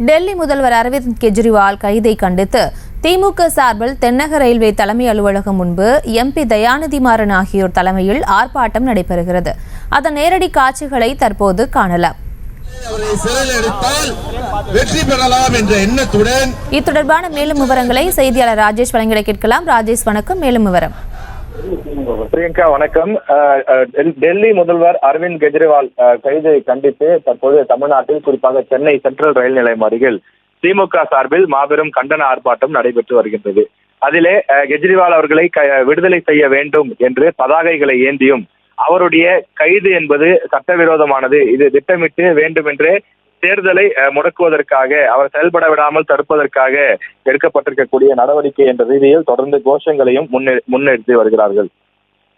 டெல்லி முதல்வர் அரவிந்த் கெஜ்ரிவால் கைதை கண்டித்து திமுக சார்பில் தென்னக ரயில்வே தலைமை அலுவலகம் முன்பு எம்பி தயாநிதி மாறன் ஆகியோர் தலைமையில் ஆர்ப்பாட்டம் நடைபெறுகிறது. அதன் நேரடி காட்சிகளை தற்போது காணலாம். இது தொடர்பான மேலும் விவரங்களை செய்தியாளர் ராஜேஷ் வழங்கிட கேட்கலாம். ராஜேஷ் வணக்கம். மேலும் விவரம். பிரியங்கா வணக்கம். டெல்லி முதல்வர் அரவிந்த் கெஜ்ரிவால் கைதை கண்டித்து தற்போது தமிழ்நாட்டில் குறிப்பாக சென்னை சென்ட்ரல் ரயில் நிலையம் அருகில் திமுக சார்பில் மாபெரும் கண்டன ஆர்ப்பாட்டம் நடைபெற்று வருகின்றது. அதிலே கெஜ்ரிவால் அவர்களை விடுதலை செய்ய வேண்டும் என்று பதாகைகளை ஏந்தியும் அவருடைய கைது என்பது சட்டவிரோதமானது, இது திட்டமிட்டு வேண்டுமென்றே தேர்தலை முடக்குவதற்காக அவர் செயல்பட விடாமல் தடுப்பதற்காக எடுக்கப்பட்டிருக்கக்கூடிய நடவடிக்கை என்ற ரீதியில் தொடர்ந்து கோஷங்களையும் முன்னெடுத்து வருகிறார்கள்.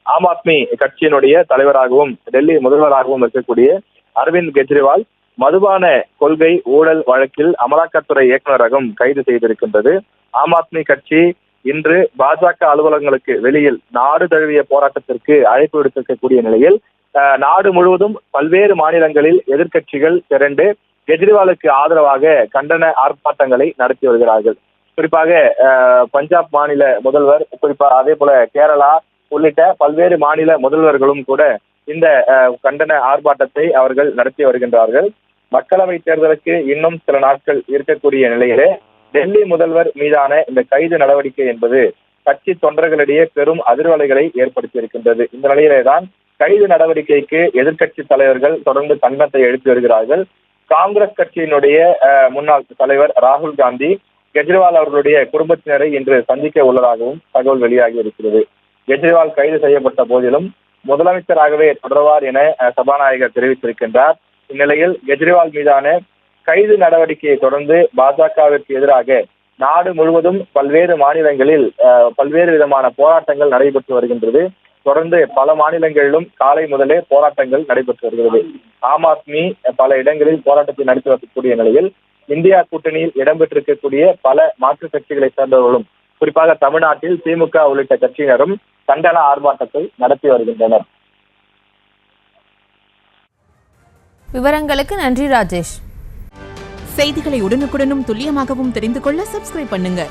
ஆம் ஆத்மி கட்சியினுடைய தலைவராகவும் டெல்லி முதல்வராகவும் இருக்கக்கூடிய அரவிந்த் கெஜ்ரிவால் மதுபான கொள்கை ஊழல் வழக்கில் அமலாக்கத்துறை இயக்குநரகம் கைது செய்திருக்கின்றது. ஆம் ஆத்மி கட்சி இன்று பாஜக அலுவலகங்களுக்கு வெளியில் நாடு தழுவிய போராட்டத்திற்கு அழைப்பு விடுத்திருக்கக்கூடிய நிலையில் நாடு முழுவதும் பல்வேறு மாநிலங்களில் எதிர்க்கட்சிகள் திரண்டு கெஜ்ரிவாலுக்கு ஆதரவாக கண்டன ஆர்ப்பாட்டங்களை நடத்தி வருகிறார்கள். குறிப்பாக பஞ்சாப் மாநில முதல்வர், குறிப்பாக அதே போல கேரளா உள்ளிட்ட பல்வேறு மாநில முதல்வர்களும் கூட இந்த கண்டன ஆர்ப்பாட்டத்தை அவர்கள் நடத்தி வருகின்றார்கள். மக்களவை தேர்தலுக்கு இன்னும் சில நாட்கள் இருக்கக்கூடிய நிலையிலே டெல்லி முதல்வர் மீதான இந்த கைது நடவடிக்கை என்பது கட்சி தொண்டர்களிடையே பெரும் அதிர்வலைகளை ஏற்படுத்தி இருக்கின்றது. இந்த நிலையிலேதான் கைது நடவடிக்கைக்கு எதிர்க்கட்சி தலைவர்கள் தொடர்ந்து கண்டனத்தை எழுப்பி வருகிறார்கள். காங்கிரஸ் கட்சியினுடைய முன்னாள் தலைவர் ராகுல் காந்தி கெஜ்ரிவால் அவர்களுடைய குடும்பத்தினரை இன்று சந்திக்க உள்ளதாகவும் தகவல் வெளியாகி இருக்கிறது. கெஜ்ரிவால் கைது செய்யப்பட்ட போதிலும் முதலமைச்சராகவே தொடர்வார் என சபாநாயகர் தெரிவித்திருக்கின்றார். இந்நிலையில் கெஜ்ரிவால் மீதான கைது நடவடிக்கையை தொடர்ந்து பாஜகவிற்கு எதிராக நாடு முழுவதும் பல்வேறு மாநிலங்களில் பல்வேறு விதமான போராட்டங்கள் நடைபெற்று வருகின்றது. தொடர்ந்து பல மாநிலங்களிலும் காலை முதலே போராட்டங்கள் நடைபெற்று வருகிறது. ஆம் ஆத்மி பல இடங்களில் போராட்டத்தை நடத்தி வரக்கூடிய நிலையில் இந்தியா கூட்டணியில் இடம்பெற்றிருக்கக்கூடிய பல மாற்றுக் கட்சிகளை சேர்ந்தவர்களும் குறிப்பாக தமிழ்நாட்டில் திமுக உள்ளிட்ட கட்சியினரும் கண்டன ஆர்ப்பாட்டத்தை நடத்தி வருகின்றனர். விவரங்களுக்கு நன்றி ராஜேஷ். செய்திகளை உடனுக்குடனும் துல்லியமாகவும் தெரிந்து கொள்ள சப்ஸ்கிரைப் பண்ணுங்க.